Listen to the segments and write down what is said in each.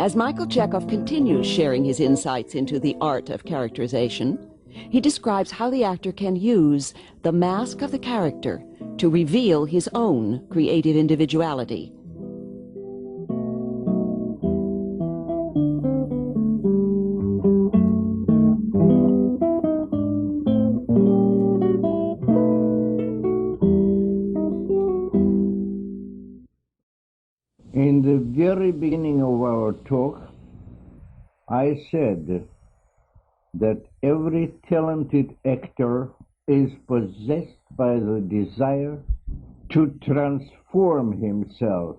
As Michael Chejov continues sharing his insights into the art of characterization, he describes how the actor can use the mask of the character to reveal his own creative individuality. In the very beginning of our talk, I said that every talented actor is possessed by the desire to transform himself.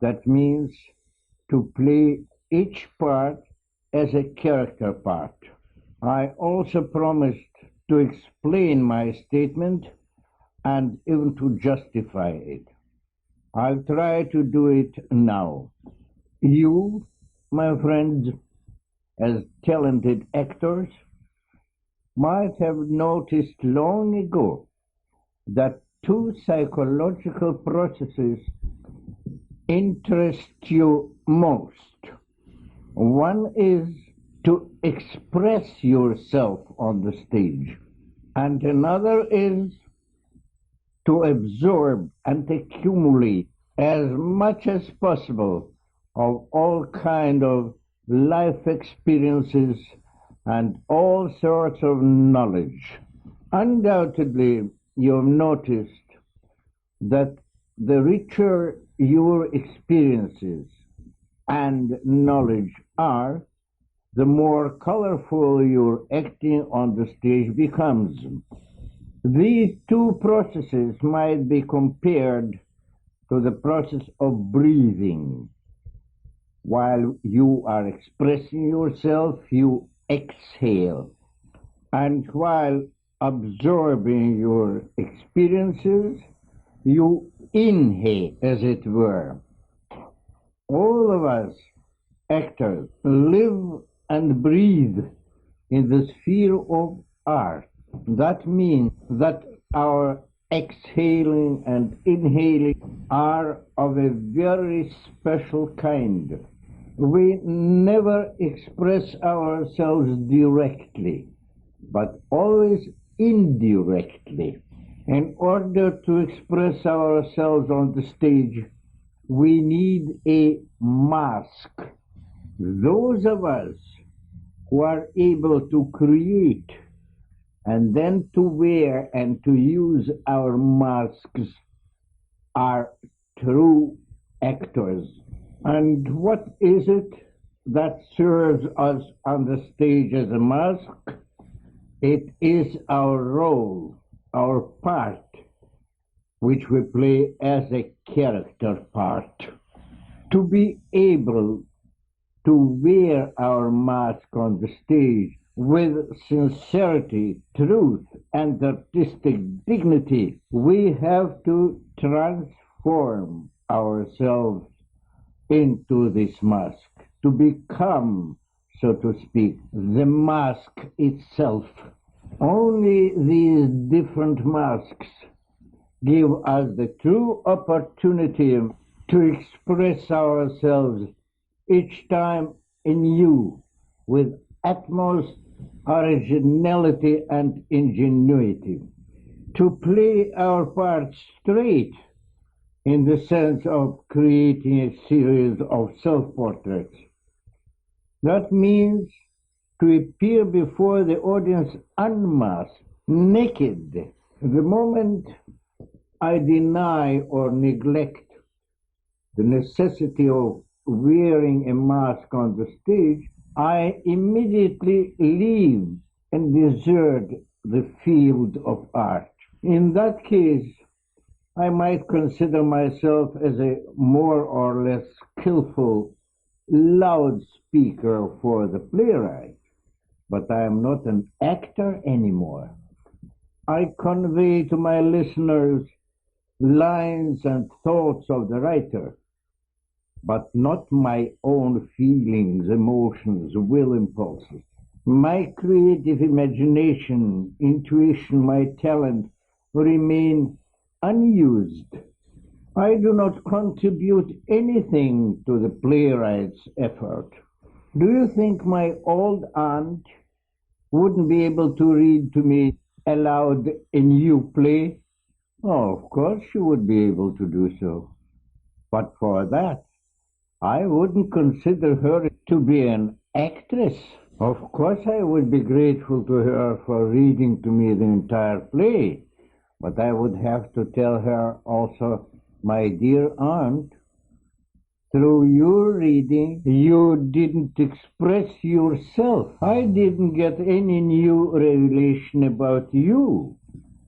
That means to play each part as a character part. I also promised to explain my statement and even to justify it. I'll try to do it now. You, my friends, as talented actors, might have noticed long ago that two psychological processes interest you most. One is to express yourself on the stage, and another is to absorb and accumulate as much as possible of all kind of life experiences and all sorts of knowledge. Undoubtedly, you've noticed that the richer your experiences and knowledge are, the more colorful your acting on the stage becomes. These two processes might be compared to the process of breathing. While you are expressing yourself, you exhale. And while absorbing your experiences, you inhale, as it were. All of us actors live and breathe in the sphere of art. That means that our exhaling and inhaling are of a very special kind. We never express ourselves directly, but always indirectly. In order to express ourselves on the stage, we need a mask. Those of us who are able to create and then to wear and to use our masks are true actors. And what is it that serves us on the stage as a mask? It is our role, our part, which we play as a character part. To be able to wear our mask on the stage with sincerity, truth, and artistic dignity, we have to transform ourselves into this mask, to become, so to speak, the mask itself. Only these different masks give us the true opportunity to express ourselves each time anew with utmost originality and ingenuity, to play our part straight in the sense of creating a series of self-portraits. That means to appear before the audience unmasked, naked. The moment I deny or neglect the necessity of wearing a mask on the stage, I immediately leave and desert the field of art. In that case, I might consider myself as a more or less skillful loudspeaker for the playwright, but I am not an actor anymore. I convey to my listeners lines and thoughts of the writer, but not my own feelings, emotions, will impulses. My creative imagination, intuition, my talent remain unused I do not contribute anything to the playwright's effort. Do you think my old aunt wouldn't be able to read to me aloud a new play? Oh, of course she would be able to do so. But for that, I wouldn't consider her to be an actress. Of course I would be grateful to her for reading to me the entire play, but I would have to tell her also, my dear aunt, through your reading, you didn't express yourself. I didn't get any new revelation about you.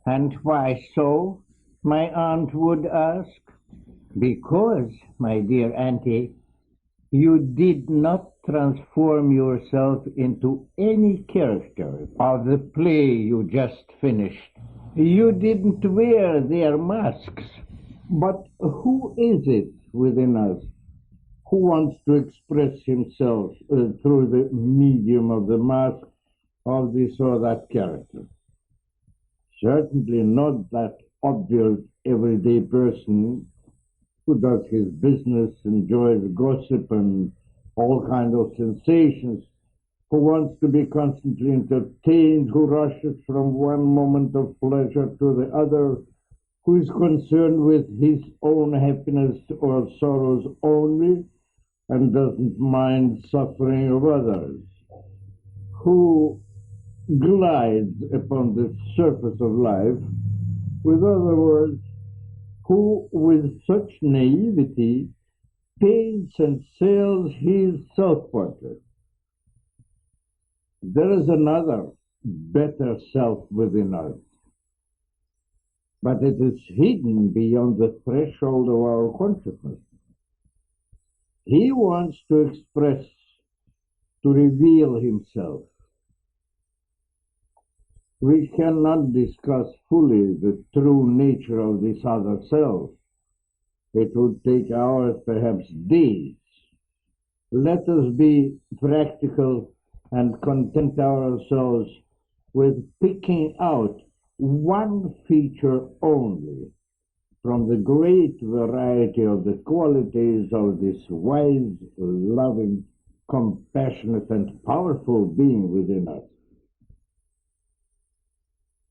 And why so? My aunt would ask. Because, my dear auntie, you did not transform yourself into any character of the play you just finished. You didn't wear their masks. But who is it within us who wants to express himself through the medium of the mask of this or that character? Certainly not that obvious everyday person who does his business, enjoys gossip and all kinds of sensations, who wants to be constantly entertained, who rushes from one moment of pleasure to the other, who is concerned with his own happiness or sorrows only, and doesn't mind suffering of others, who glides upon the surface of life, with other words, who with such naivety paints and sells his self-portrait. There is another, better self within us, but it is hidden beyond the threshold of our consciousness. He wants to express, to reveal himself. We cannot discuss fully the true nature of this other self. It would take hours, perhaps days. Let us be practical and content ourselves with picking out one feature only from the great variety of the qualities of this wise, loving, compassionate, and powerful being within us.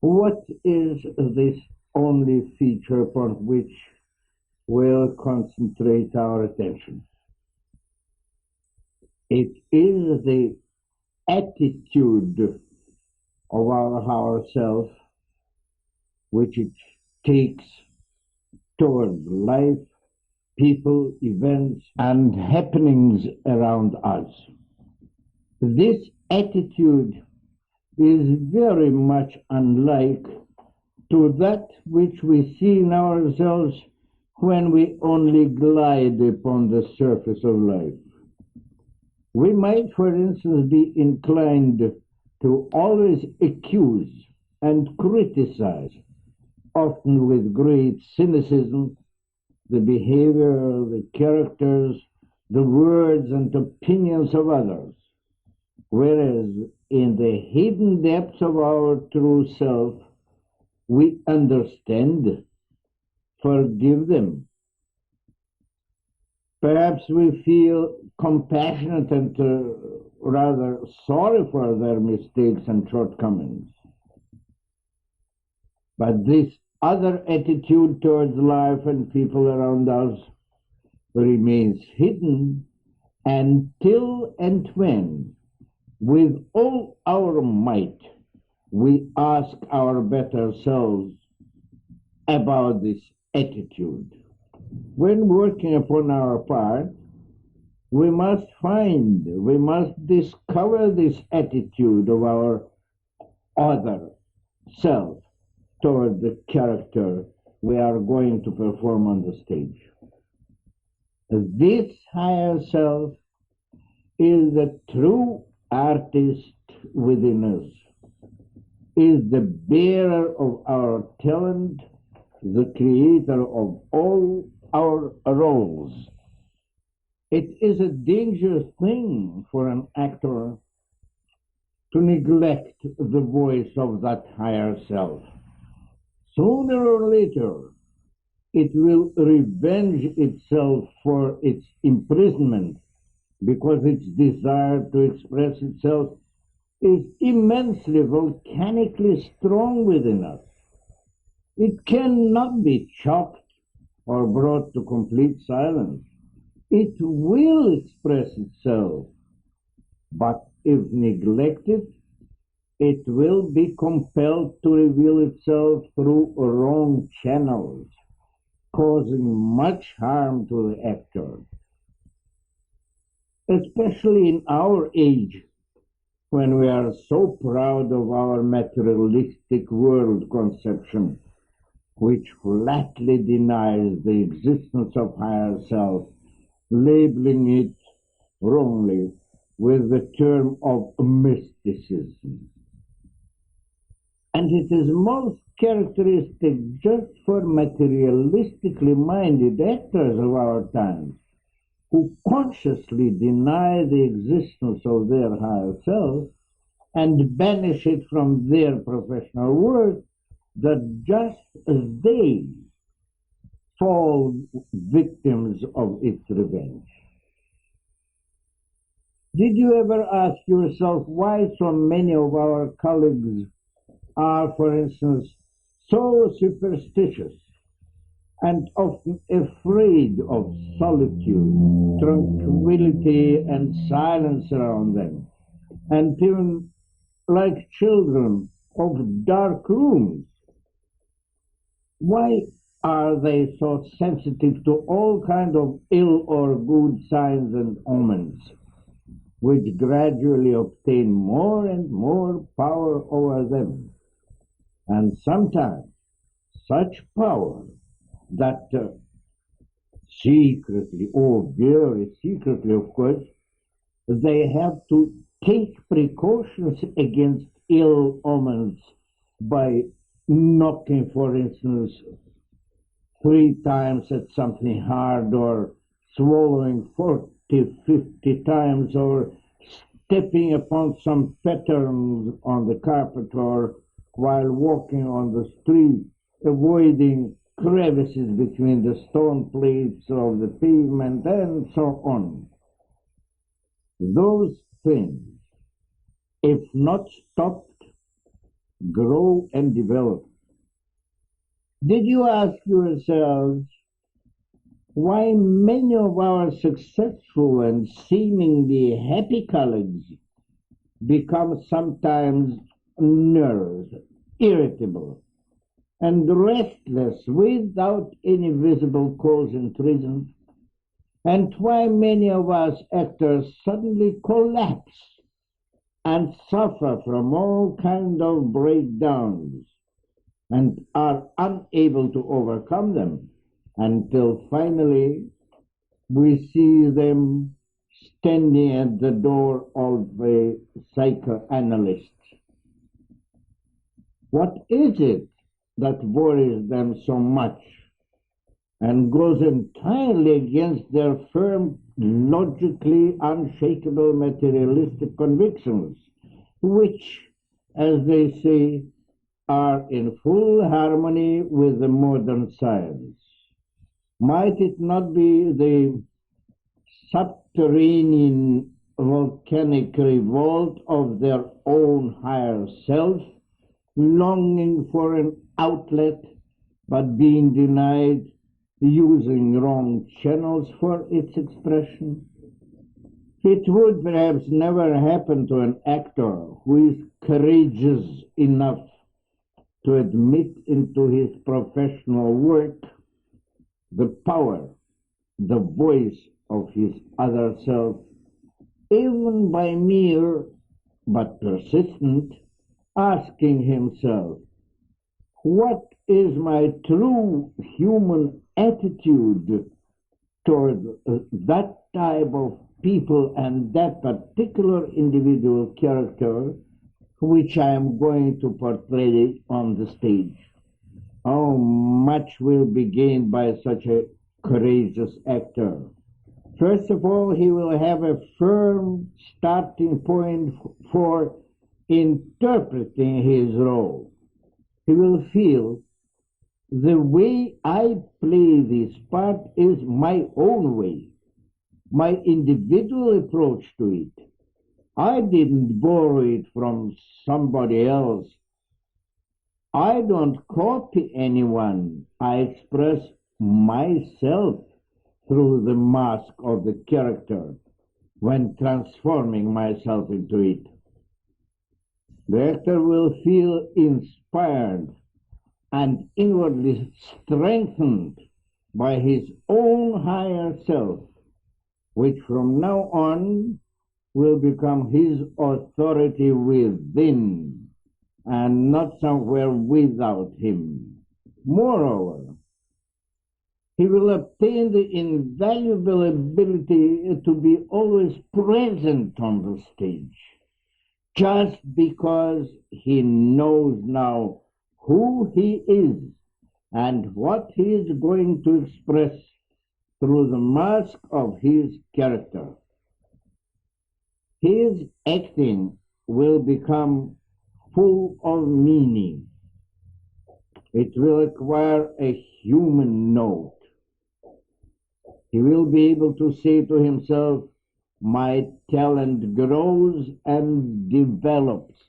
What is this only feature upon which we'll concentrate our attention? It is the attitude of our higher self which it takes towards life, people, events, and happenings around us. This attitude is very much unlike to that which we see in ourselves when we only glide upon the surface of life. We might, for instance, be inclined to always accuse and criticize, often with great cynicism, the behavior, the characters, the words and opinions of others, whereas in the hidden depths of our true self, we understand, forgive them. Perhaps we feel compassionate and rather sorry for their mistakes and shortcomings. But this other attitude towards life and people around us remains hidden until and when, with all our might, we ask our better selves about this attitude. When working upon our part, we must discover this attitude of our other self toward the character we are going to perform on the stage. This higher self is the true artist within us, is the bearer of our talent, the creator of all our roles. It is a dangerous thing for an actor to neglect the voice of that higher self. Sooner or later, It will revenge itself for its imprisonment because its desire to express itself is immensely volcanically strong within us. It cannot be chopped or brought to complete silence. It will express itself, but if neglected, it will be compelled to reveal itself through wrong channels, causing much harm to the actor. Especially in our age, when we are so proud of our materialistic world conception, which flatly denies the existence of higher self, labeling it wrongly with the term of mysticism. And it is most characteristic just for materialistically minded actors of our times, who consciously deny the existence of their higher self and banish it from their professional work, that just as they fall victims of its revenge. Did you ever ask yourself why so many of our colleagues are, for instance, so superstitious and often afraid of solitude, tranquility, and silence around them, and even like children of dark rooms? Why are they so sensitive to all kinds of ill or good signs and omens, which gradually obtain more and more power over them? And sometimes such power that secretly, or very secretly, of course, they have to take precautions against ill omens by knocking, for instance, 3 times at something hard, or swallowing 40, 50 times, or stepping upon some patterns on the carpet, or while walking on the street, avoiding crevices between the stone plates of the pavement, and so on. Those things, if not stopped, grow and develop. Did you ask yourselves why many of our successful and seemingly happy colleagues become sometimes nervous, irritable, and restless without any visible cause and reason? And why many of us actors suddenly collapse and suffer from all kinds of breakdowns and are unable to overcome them until finally we see them standing at the door of a psychoanalyst? What is it that worries them so much and goes entirely against their firm, logically unshakable materialistic convictions, which, as they say, are in full harmony with the modern science? Might it not be the subterranean volcanic revolt of their own higher self, longing for an outlet but being denied, using wrong channels for its expression? It would perhaps never happen to an actor who is courageous enough to admit into his professional work the power, the voice of his other self, even by mere but persistent asking himself, what is my true human attitude toward that type of people and that particular individual character which I am going to portray on the stage? How much will be gained by such a courageous actor? First of all, he will have a firm starting point for interpreting his role. He will feel The way I play this part is my own way, my individual approach to it. I didn't borrow it from somebody else. I don't copy anyone. I express myself through the mask of the character when transforming myself into it. The actor will feel inspired and inwardly strengthened by his own higher self, which from now on will become his authority within and not somewhere without him. Moreover, he will obtain the invaluable ability to be always present on the stage, just because he knows now who he is and what he is going to express through the mask of his character. His acting will become full of meaning. It will acquire a human note. He will be able to say to himself, my talent grows and develops.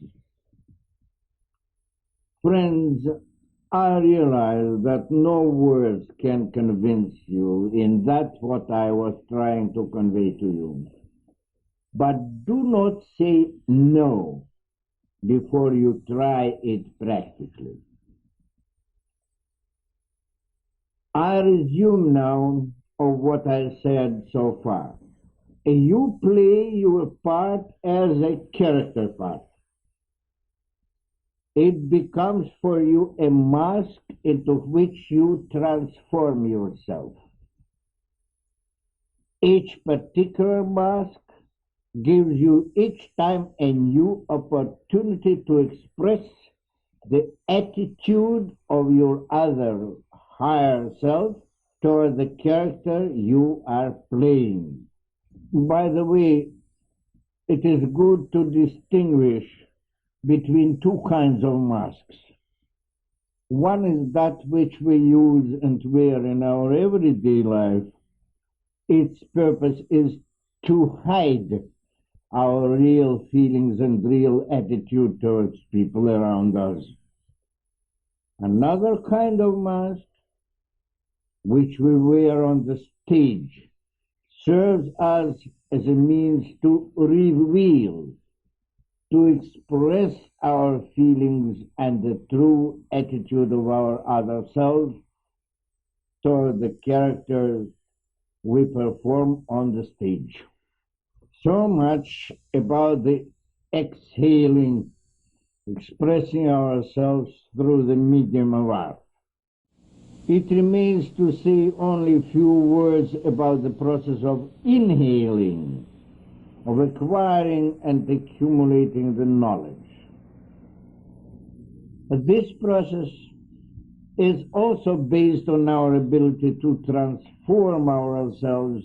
Friends, I realize that no words can convince you in that what I was trying to convey to you. But do not say no before you try it practically. I resume now of what I said so far. You play your part as a character part. It becomes for you a mask into which you transform yourself. Each particular mask gives you each time a new opportunity to express the attitude of your other higher self toward the character you are playing. By the way, it is good to distinguish between two kinds of masks. One is that which we use and wear in our everyday life. Its purpose is to hide our real feelings and real attitude towards people around us. Another kind of mask, which we wear on the stage, serves us as a means to reveal, to express our feelings and the true attitude of our other selves toward the characters we perform on the stage. So much about the exhaling, expressing ourselves through the medium of art. It remains to say only a few words about the process of inhaling, of acquiring and accumulating the knowledge. This process is also based on our ability to transform ourselves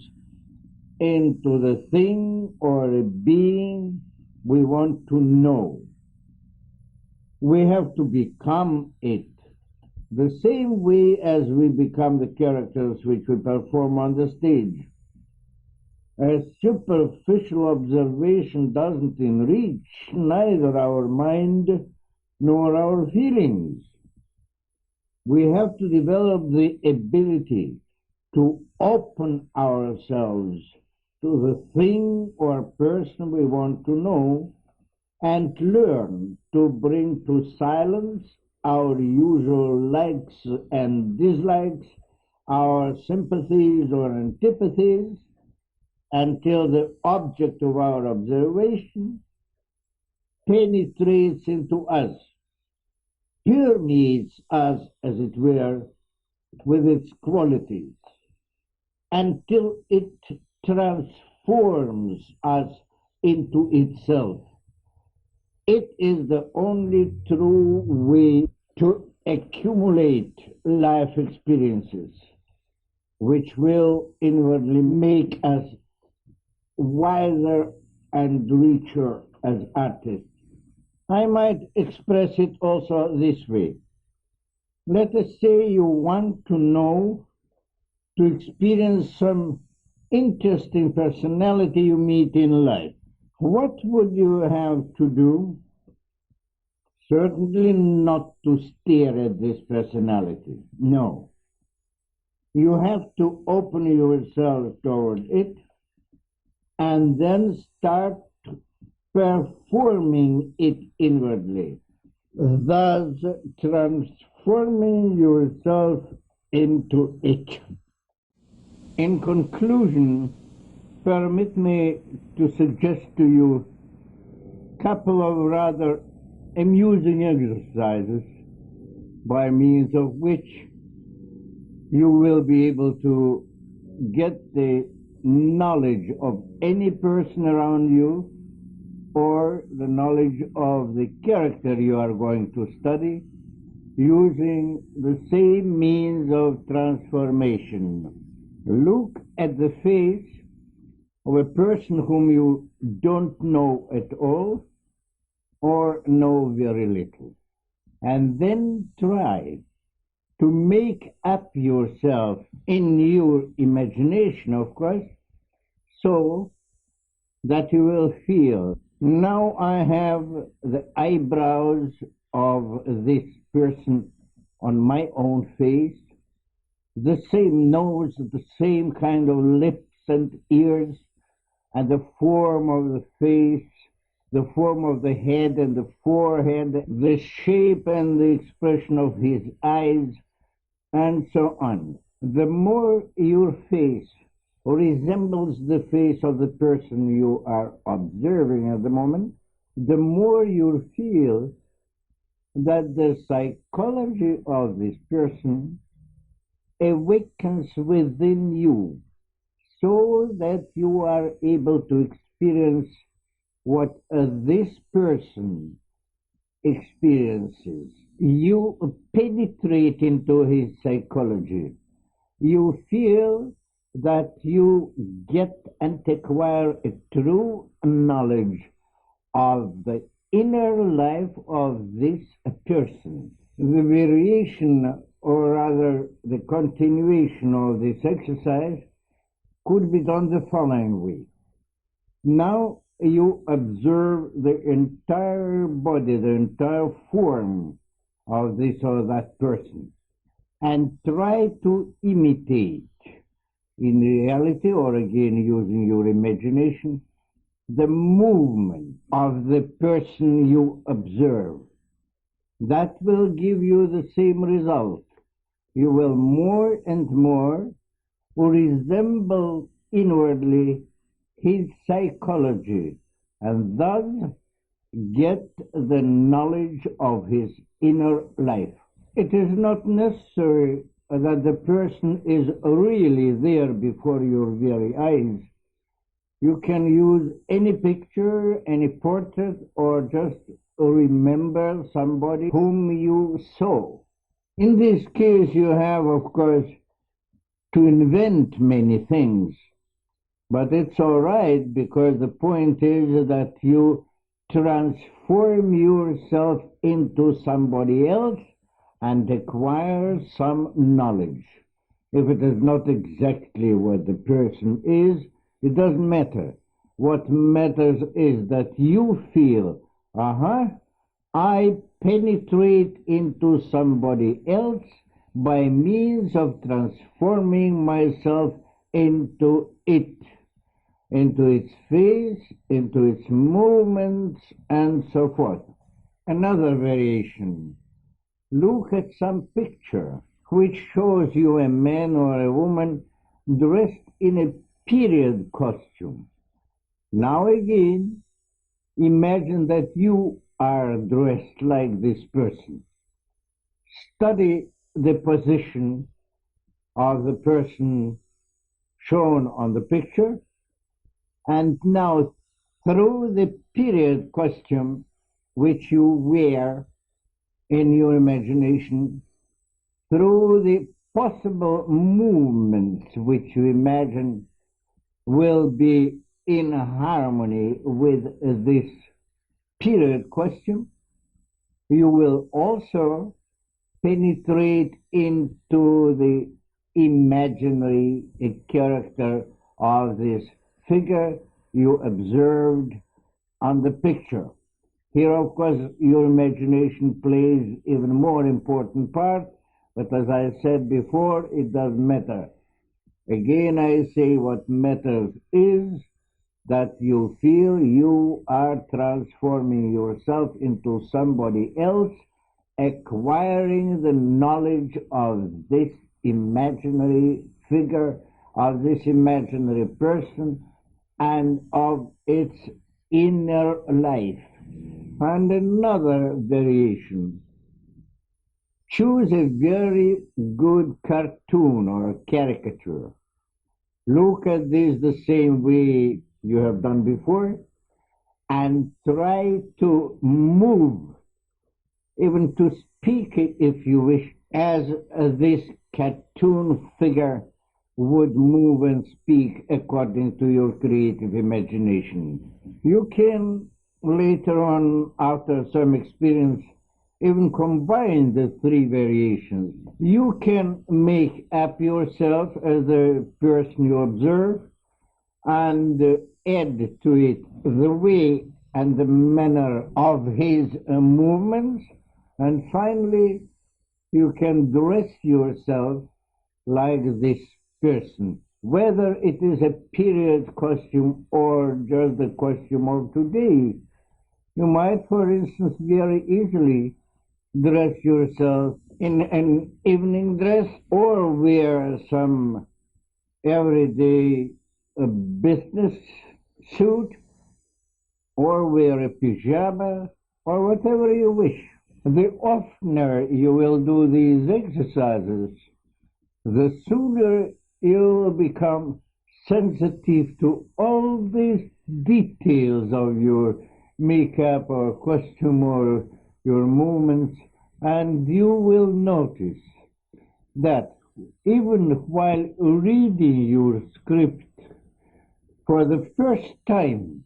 into the thing or a being we want to know. We have to become it, the same way as we become the characters which we perform on the stage. A superficial observation doesn't enrich neither our mind nor our feelings. We have to develop the ability to open ourselves to the thing or person we want to know and learn to bring to silence our usual likes and dislikes, our sympathies or antipathies, until the object of our observation penetrates into us, permeates us, as it were, with its qualities, until it transforms us into itself. It is the only true way to accumulate life experiences, which will inwardly make us wiser and richer as artists. I might express it also this way. Let us say you want to know, to experience some interesting personality you meet in life. What would you have to do? Certainly not to stare at this personality. No. You have to open yourself toward it and then start performing it inwardly, thus transforming yourself into it. In conclusion, permit me to suggest to you a couple of rather amusing exercises by means of which you will be able to get the knowledge of any person around you or the knowledge of the character you are going to study using the same means of transformation. Look at the face of a person whom you don't know at all or know very little, and then try to make up yourself in your imagination, of course, so that you will feel, now I have the eyebrows of this person on my own face, the same nose, the same kind of lips and ears, and the form of the face, the form of the head and the forehead, the shape and the expression of his eyes, and so on. The more your face resembles the face of the person you are observing at the moment, the more you feel that the psychology of this person awakens within you, so that you are able to experience what this person experiences. You penetrate into his psychology. You feel that you get and acquire a true knowledge of the inner life of this person. The variation, or rather the continuation of this exercise, could be done the following way. Now you observe the entire body, the entire form of this or that person, and try to imitate, in reality, or again using your imagination, the movement of the person you observe. That will give you the same result. You will more and more resemble inwardly his psychology, and thus get the knowledge of his inner life. It is not necessary that the person is really there before your very eyes. You can use any picture, any portrait, or just remember somebody whom you saw. In this case, you have, of course, to invent many things. But it's all right, because the point is that you transform yourself into somebody else and acquire some knowledge. If it is not exactly what the person is, it doesn't matter. What matters is that you feel, I penetrate into somebody else by means of transforming myself into it, into its face, into its movements, and so forth. Another variation. Look at some picture which shows you a man or a woman dressed in a period costume. Now again, imagine that you are dressed like this person. Study the position of the person shown on the picture, and now through the period costume which you wear in your imagination, through the possible movements which you imagine will be in harmony with this period costume, you will also penetrate into the imaginary character of this figure you observed on the picture. Here, of course, your imagination plays even more important part, but as I said before, it doesn't matter. Again, I say what matters is that you feel you are transforming yourself into somebody else, acquiring the knowledge of this imaginary figure, of this imaginary person, and of its inner life. And another variation. Choose a very good cartoon or caricature. Look at this the same way you have done before, and try to move, even to speak if you wish, as this cartoon figure would move and speak according to your creative imagination. You can later on, after some experience, even combine the three variations. You can make up yourself as the person you observe and add to it the way and the manner of his movements. And finally, you can dress yourself like this person, whether it is a period costume or just the costume of today. You might, for instance, very easily dress yourself in an evening dress or wear some everyday business suit or wear a pyjama or whatever you wish. The oftener you will do these exercises, the sooner you will become sensitive to all these details of your makeup or costume or your movements, and you will notice that even while reading your script for the first time,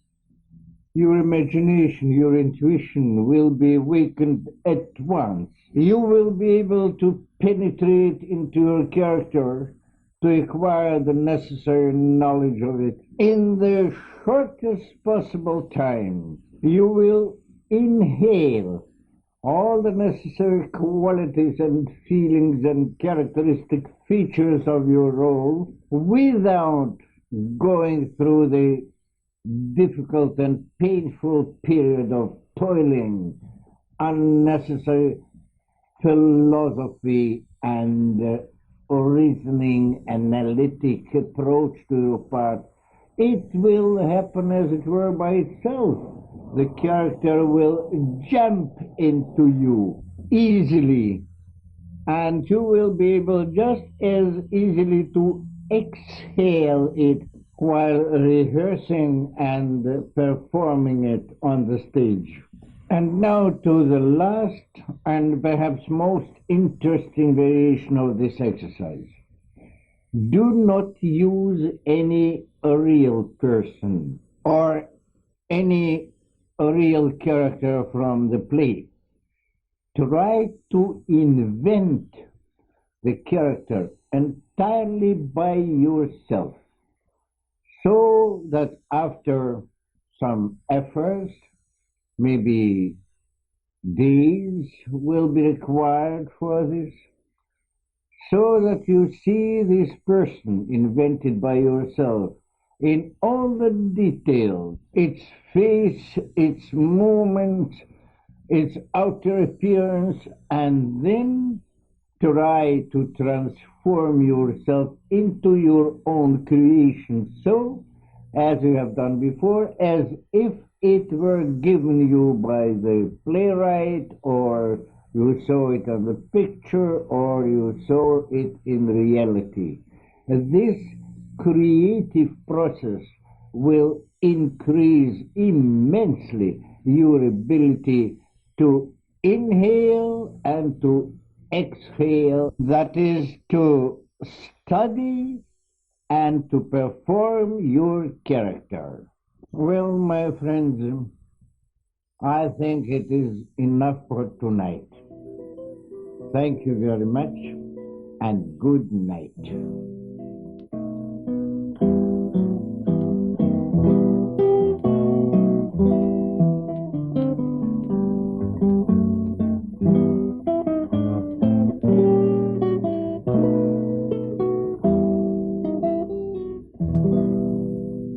your imagination, your intuition will be awakened at once. You will be able to penetrate into your character to acquire the necessary knowledge of it in the shortest possible time. You will inhale all the necessary qualities and feelings and characteristic features of your role without going through the difficult and painful period of toiling, unnecessary philosophy and reasoning, analytic approach to your part. It will happen as it were by itself. The character will jump into you easily, and you will be able just as easily to exhale it while rehearsing and performing it on the stage. And now to the last and perhaps most interesting variation of this exercise. Do not use any real person or any real character from the play. Try to invent the character entirely by yourself, so that after some efforts, maybe days will be required for this, so that you see this person invented by yourself in all the details, its face, its movements, its outer appearance, and then try to transform yourself into your own creation, so, as you have done before, as if it were given you by the playwright, or you saw it on the picture, or you saw it in reality. This creative process will increase immensely your ability to inhale and to exhale, that is, to study and to perform your character. Well, my friends, I think it is enough for tonight. Thank you very much, and good night.